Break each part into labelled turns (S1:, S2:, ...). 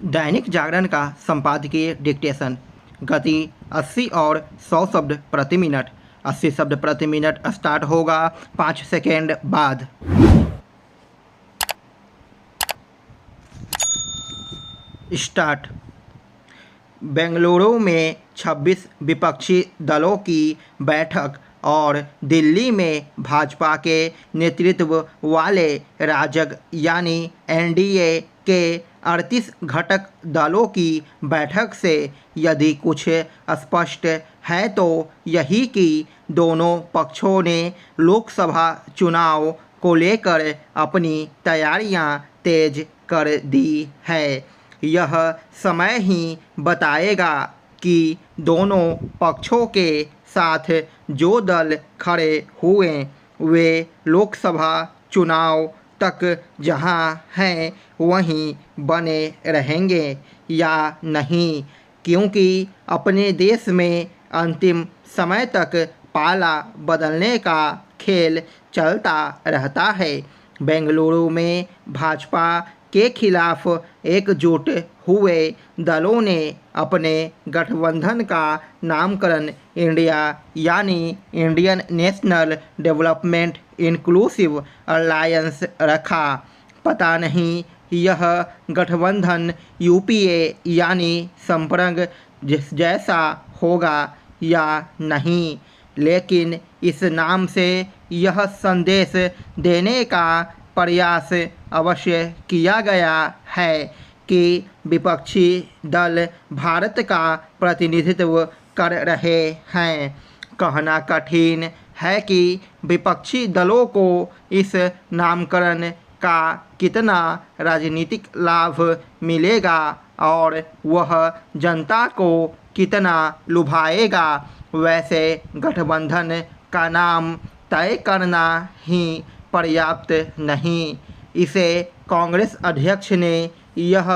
S1: दैनिक जागरण का संपादकीय डिक्टेशन। गति 80 और 100 शब्द प्रति मिनट। 80 शब्द प्रति मिनट स्टार्ट होगा 5 सेकेंड बाद। स्टार्ट। बेंगलुरु में 26 विपक्षी दलों की बैठक और दिल्ली में भाजपा के नेतृत्व वाले राजग यानी एनडीए के 38 घटक दलों की बैठक से यदि कुछ स्पष्ट है तो यही कि दोनों पक्षों ने लोकसभा चुनाव को लेकर अपनी तैयारियां तेज कर दी है। यह समय ही बताएगा कि दोनों पक्षों के साथ जो दल खड़े हुए वे लोकसभा चुनाव तक जहां हैं वहीं बने रहेंगे या नहीं, क्योंकि अपने देश में अंतिम समय तक पाला बदलने का खेल चलता रहता है। बेंगलुरु में भाजपा के खिलाफ एकजुट हुए दलों ने अपने गठबंधन का नामकरण इंडिया यानी Indian national development inclusive alliance रखा। पता नहीं यह गठबंधन यूपीए यानी संप्रग जैसा होगा या नहीं, लेकिन इस नाम से यह संदेश देने का प्रयास अवश्य किया गया है कि विपक्षी दल भारत का प्रतिनिधित्व कर रहे हैं। कहना कठिन है कि विपक्षी दलों को इस नामकरण का कितना राजनीतिक लाभ मिलेगा और वह जनता को कितना लुभाएगा। वैसे गठबंधन का नाम तय करना ही पर्याप्त नहीं, इसे कांग्रेस अध्यक्ष ने यह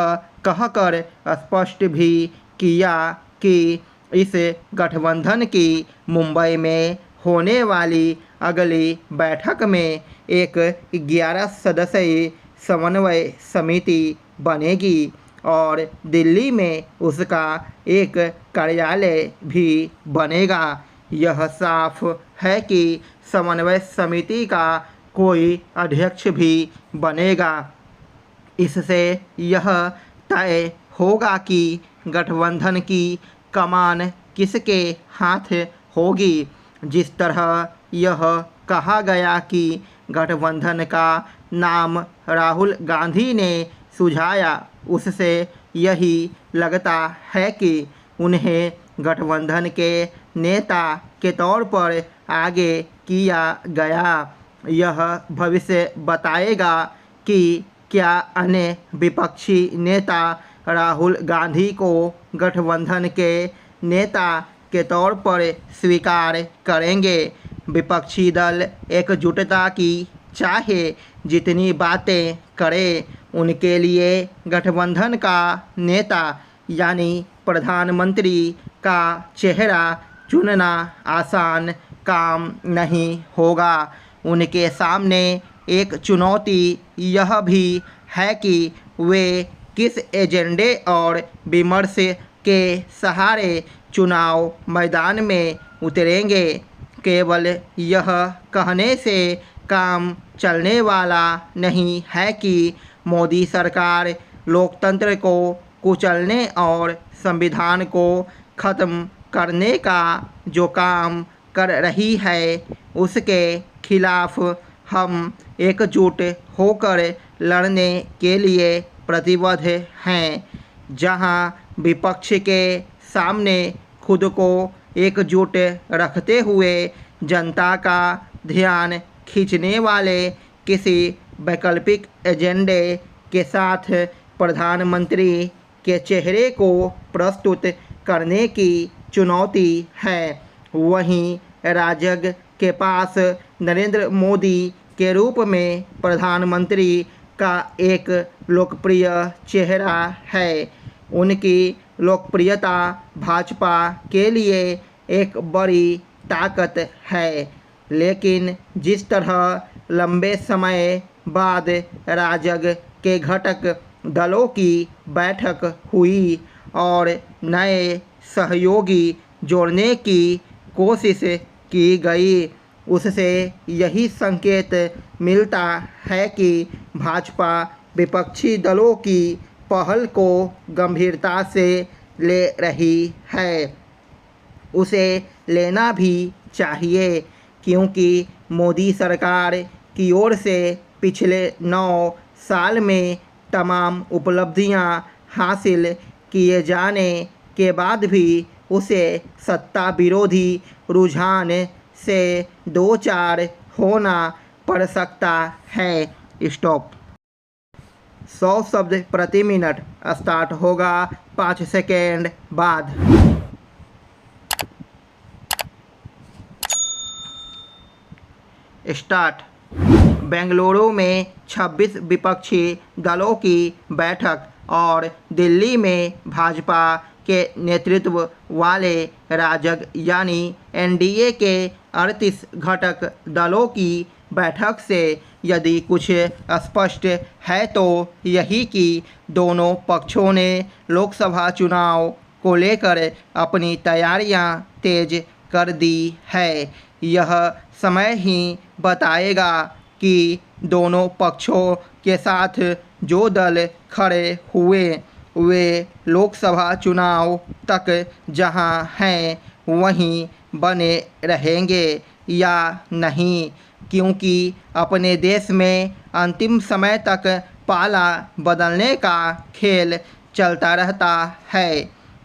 S1: कहकर स्पष्ट भी किया कि इस गठबंधन की मुंबई में होने वाली अगली बैठक में एक 11 सदस्यीय समन्वय समिति बनेगी और दिल्ली में उसका एक कार्यालय भी बनेगा। यह साफ है कि समन्वय समिति का कोई अध्यक्ष भी बनेगा। इससे यह तय होगा कि गठबंधन की कमान किसके हाथ होगी। जिस तरह यह कहा गया कि गठबंधन का नाम राहुल गांधी ने सुझाया, उससे यही लगता है कि उन्हें गठबंधन के नेता के तौर पर आगे किया गया। यह भविष्य बताएगा कि क्या अन्य विपक्षी नेता राहुल गांधी को गठबंधन के नेता के तौर पर स्वीकार करेंगे। विपक्षी दल एकजुटता की चाहे जितनी बातें करे, उनके लिए गठबंधन का नेता यानी प्रधानमंत्री का चेहरा चुनना आसान काम नहीं होगा। उनके सामने एक चुनौती यह भी है कि वे किस एजेंडे और विमर्श के सहारे चुनाव मैदान में उतरेंगे। केवल यह कहने से काम चलने वाला नहीं है कि मोदी सरकार लोकतंत्र को कुचलने और संविधान को ख़त्म करने का जो काम कर रही है उसके खिलाफ हम एकजुट होकर लड़ने के लिए प्रतिबद्ध हैं। जहां विपक्ष के सामने खुद को एकजुट रखते हुए जनता का ध्यान खींचने वाले किसी वैकल्पिक एजेंडे के साथ प्रधानमंत्री के चेहरे को प्रस्तुत करने की चुनौती है, वहीं राजग के पास नरेंद्र मोदी के रूप में प्रधानमंत्री का एक लोकप्रिय चेहरा है। उनकी लोकप्रियता भाजपा के लिए एक बड़ी ताकत है, लेकिन जिस तरह लंबे समय बाद राजग के घटक दलों की बैठक हुई और नए सहयोगी जोड़ने की कोशिश की गई। उससे यही संकेत मिलता है कि भाजपा विपक्षी दलों की पहल को गंभीरता से ले रही है। उसे लेना भी चाहिए, क्योंकि मोदी सरकार की ओर से पिछले 9 साल में तमाम उपलब्धियां हासिल किए जाने के बाद भी उसे सत्ता विरोधी रुझान से दो चार होना पड़ सकता है। स्टॉप। 100 शब्द प्रति मिनट स्टार्ट होगा 5 सेकेंड बाद। स्टार्ट। बेंगलुरु में 26 विपक्षी दलों की बैठक और दिल्ली में भाजपा के नेतृत्व वाले राजग यानी एनडीए के 38 घटक दलों की बैठक से यदि कुछ स्पष्ट है तो यही कि दोनों पक्षों ने लोकसभा चुनाव को लेकर अपनी तैयारियां तेज कर दी है। यह समय ही बताएगा कि दोनों पक्षों के साथ जो दल खड़े हुए वे लोकसभा चुनाव तक जहां हैं वहीं बने रहेंगे या नहीं, क्योंकि अपने देश में अंतिम समय तक पाला बदलने का खेल चलता रहता है।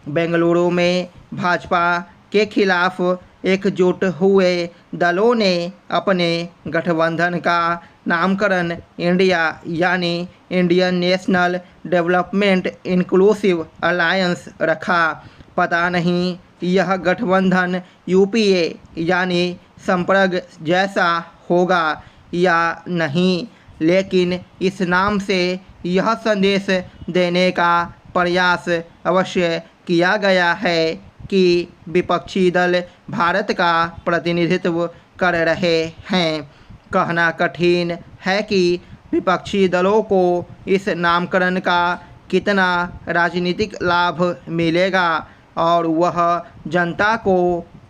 S1: बेंगलुरु में भाजपा के खिलाफ एकजुट हुए दलों ने अपने गठबंधन का नामकरण इंडिया यानी Indian national development inclusive alliance रखा। पता नहीं यह गठबंधन यूपीए यानी संप्रग जैसा होगा या नहीं, लेकिन इस नाम से यह संदेश देने का प्रयास अवश्य किया गया है कि विपक्षी दल भारत का प्रतिनिधित्व कर रहे हैं। कहना कठिन है कि विपक्षी दलों को इस नामकरण का कितना राजनीतिक लाभ मिलेगा और वह जनता को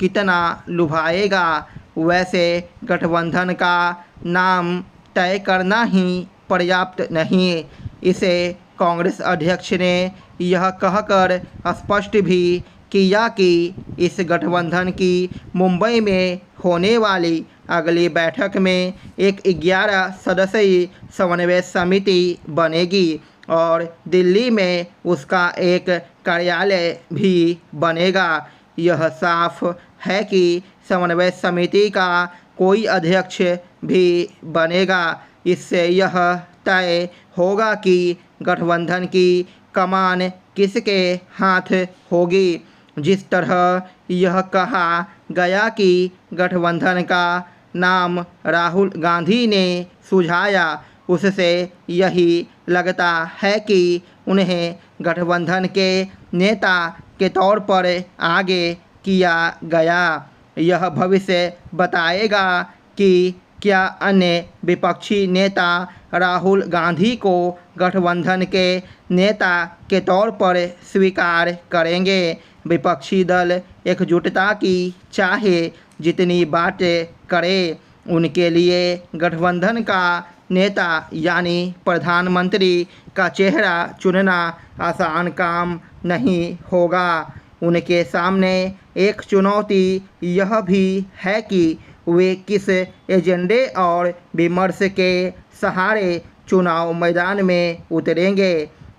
S1: कितना लुभाएगा। वैसे गठबंधन का नाम तय करना ही पर्याप्त नहीं, इसे कांग्रेस अध्यक्ष ने यह कहकर स्पष्ट भी किया कि इस गठबंधन की मुंबई में होने वाली अगली बैठक में एक 11 सदस्यीय समन्वय समिति बनेगी और दिल्ली में उसका एक कार्यालय भी बनेगा। यह साफ है कि समन्वय समिति का कोई अध्यक्ष भी बनेगा। इससे यह तय होगा कि गठबंधन की कमान किसके हाथ होगी। जिस तरह यह कहा गया कि गठबंधन का नाम राहुल गांधी ने सुझाया, उससे यही लगता है कि उन्हें गठबंधन के नेता के तौर पर आगे किया गया। यह भविष्य बताएगा कि क्या अन्य विपक्षी नेता राहुल गांधी को गठबंधन के नेता के तौर पर स्वीकार करेंगे। विपक्षी दल एकजुटता की चाहे जितनी बातें करे, उनके लिए गठबंधन का नेता यानी प्रधानमंत्री का चेहरा चुनना आसान काम नहीं होगा। उनके सामने एक चुनौती यह भी है कि वे किस एजेंडे और विमर्श के सहारे चुनाव मैदान में उतरेंगे।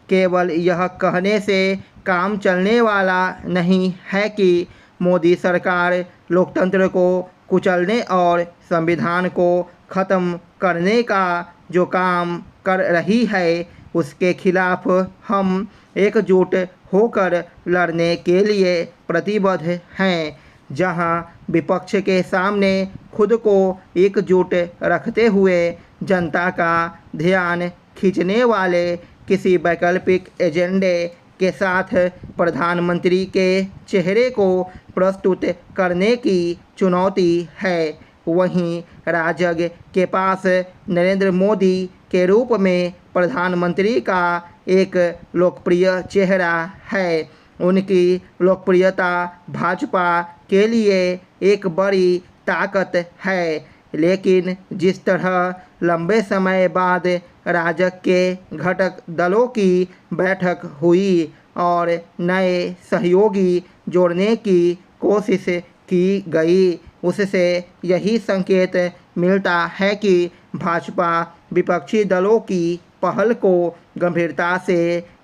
S1: केवल यह कहने से काम चलने वाला नहीं है कि मोदी सरकार लोकतंत्र को कुचलने और संविधान को ख़त्म करने का जो काम कर रही है उसके खिलाफ हम एकजुट होकर लड़ने के लिए प्रतिबद्ध हैं। जहां विपक्ष के सामने खुद को एकजुट रखते हुए जनता का ध्यान खींचने वाले किसी वैकल्पिक एजेंडे के साथ प्रधानमंत्री के चेहरे को प्रस्तुत करने की चुनौती है, वहीं राजग के पास नरेंद्र मोदी के रूप में प्रधानमंत्री का एक लोकप्रिय चेहरा है। उनकी लोकप्रियता भाजपा के लिए एक बड़ी ताकत है, लेकिन जिस तरह लंबे समय बाद राजग के घटक दलों की बैठक हुई और नए सहयोगी जोड़ने की कोशिश की गई, उससे यही संकेत मिलता है कि भाजपा विपक्षी दलों की पहल को गंभीरता से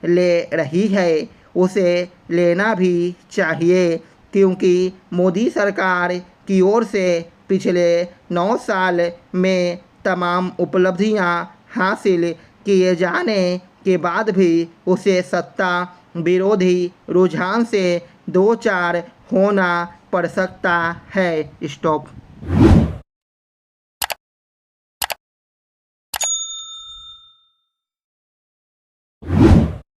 S1: ले रही है। उसे लेना भी चाहिए, क्योंकि मोदी सरकार की ओर से पिछले 9 साल में तमाम उपलब्धियां हासिल किए जाने के बाद भी उसे सत्ता विरोधी रुझान से दो चार होना पड़ सकता है। स्टॉप।